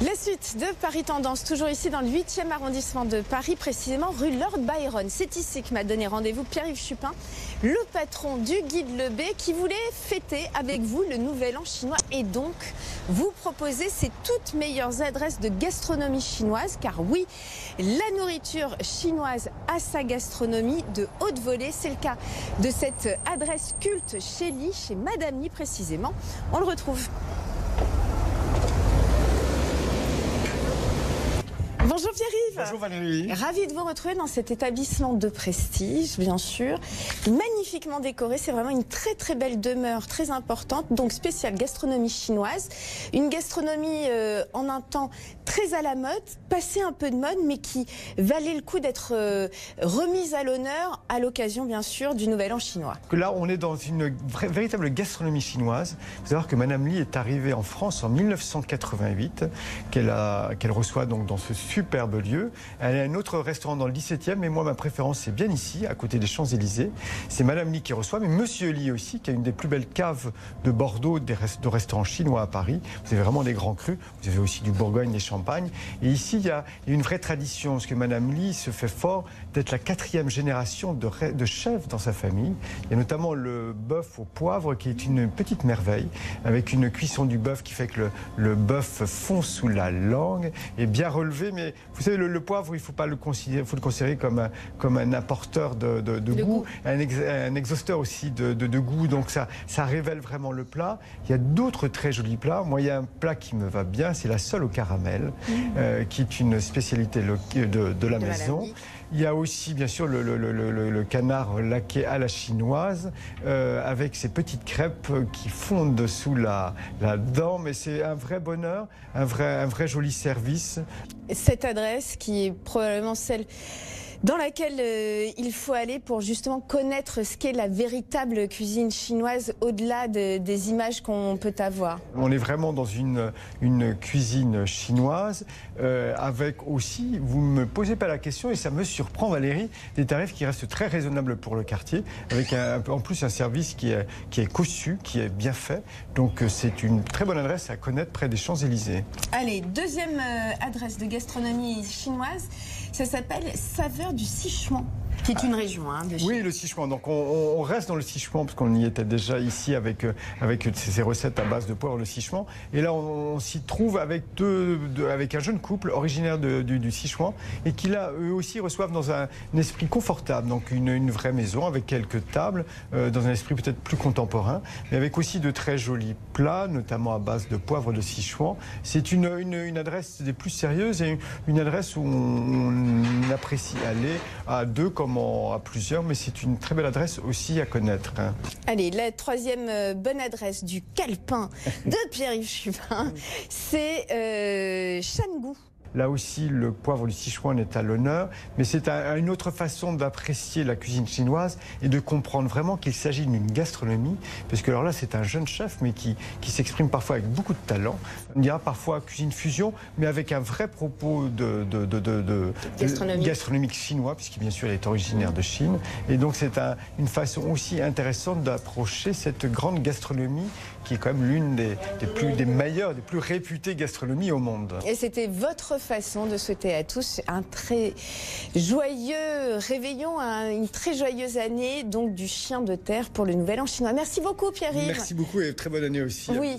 La suite de Paris Tendance, toujours ici dans le 8e arrondissement de Paris, précisément rue Lord Byron. C'est ici que m'a donné rendez-vous Pierre-Yves Chupin, le patron du Guide Le B, qui voulait fêter avec vous le Nouvel An chinois et donc vous proposer ses toutes meilleures adresses de gastronomie chinoise. Car oui, la nourriture chinoise a sa gastronomie de haute volée. C'est le cas de cette adresse culte chez Li, chez Madame Li précisément. On le retrouve. Bonjour Pierre-Yves. Bonjour Valérie. Ravi de vous retrouver dans cet établissement de prestige, bien sûr. Magnifiquement décoré, c'est vraiment une très très belle demeure, très importante. Donc spéciale gastronomie chinoise. Une gastronomie en un temps très à la mode, passée un peu de mode, mais qui valait le coup d'être remise à l'honneur à l'occasion, bien sûr, du Nouvel An chinois. Là, on est dans une véritable gastronomie chinoise. Il faut savoir que Madame Li est arrivée en France en 1988, qu'elle reçoit donc dans ce superbe lieu. Elle a un autre restaurant dans le 17e, mais moi, ma préférence, c'est bien ici, à côté des Champs-Élysées. C'est Madame Li qui reçoit, mais Monsieur Li aussi, qui a une des plus belles caves de Bordeaux, de restaurants chinois à Paris. Vous avez vraiment des grands crus. Vous avez aussi du Bourgogne, des Champagnes. Et ici, il y a une vraie tradition, parce que Madame Li se fait fort d'être la 4e génération de chefs dans sa famille. Il y a notamment le bœuf au poivre, qui est une petite merveille, avec une cuisson du bœuf qui fait que le bœuf fond sous la langue, est bien relevé, mais vous savez, le poivre, il faut le considérer comme un apporteur de goût, un exhausteur aussi de goût, donc ça révèle vraiment le plat. Il y a d'autres très jolis plats. Moi, il y a un plat qui me va bien, c'est la sole au caramel, qui est une spécialité de la maison. Il y a aussi, bien sûr, le canard laqué à la chinoise, avec ces petites crêpes qui fondent sous la dent, mais c'est un vrai bonheur, un vrai joli service. Cette adresse qui est probablement celle dans laquelle il faut aller pour justement connaître ce qu'est la véritable cuisine chinoise au-delà des images qu'on peut avoir. On est vraiment dans une cuisine chinoise avec aussi, vous ne me posez pas la question et ça me surprend Valérie, des tarifs qui restent très raisonnables pour le quartier, avec en plus un service qui est cossu, qui est bien fait. Donc c'est une très bonne adresse à connaître près des Champs-Élysées. Allez, deuxième adresse de gastronomie chinoise, ça s'appelle Saveur du Sichuan, qui est une région de Chine. Oui, le Sichuan. Donc on reste dans le Sichuan parce qu'on y était déjà ici avec ces recettes à base de poivre, le Sichuan. Et là, on s'y trouve avec un jeune couple originaire du Sichuan et qui là, eux aussi, reçoivent dans un esprit confortable. Donc une vraie maison avec quelques tables, dans un esprit peut-être plus contemporain, mais avec aussi de très jolis plats, notamment à base de poivre de Sichuan. C'est une adresse des plus sérieuses et une adresse où on apprécie aller à deux comme à plusieurs, mais c'est une très belle adresse aussi à connaître. Allez, la troisième bonne adresse du calepin de Pierre-Yves Chupin, c'est Shangu. Là aussi, le poivre du Sichuan est à l'honneur, mais c'est une autre façon d'apprécier la cuisine chinoise et de comprendre vraiment qu'il s'agit d'une gastronomie, parce que alors là, c'est un jeune chef, mais qui s'exprime parfois avec beaucoup de talent. On dira parfois cuisine fusion, mais avec un vrai propos de gastronomique chinois, puisque bien sûr, elle est originaire de Chine. Et donc, c'est une façon aussi intéressante d'approcher cette grande gastronomie, qui est quand même l'une des meilleures, des plus réputées gastronomies au monde. Et c'était votre façon de souhaiter à tous un très joyeux réveillon, une très joyeuse année donc du chien de terre pour le Nouvel An chinois. Merci beaucoup Pierre-Yves. Merci beaucoup et très bonne année aussi. Oui.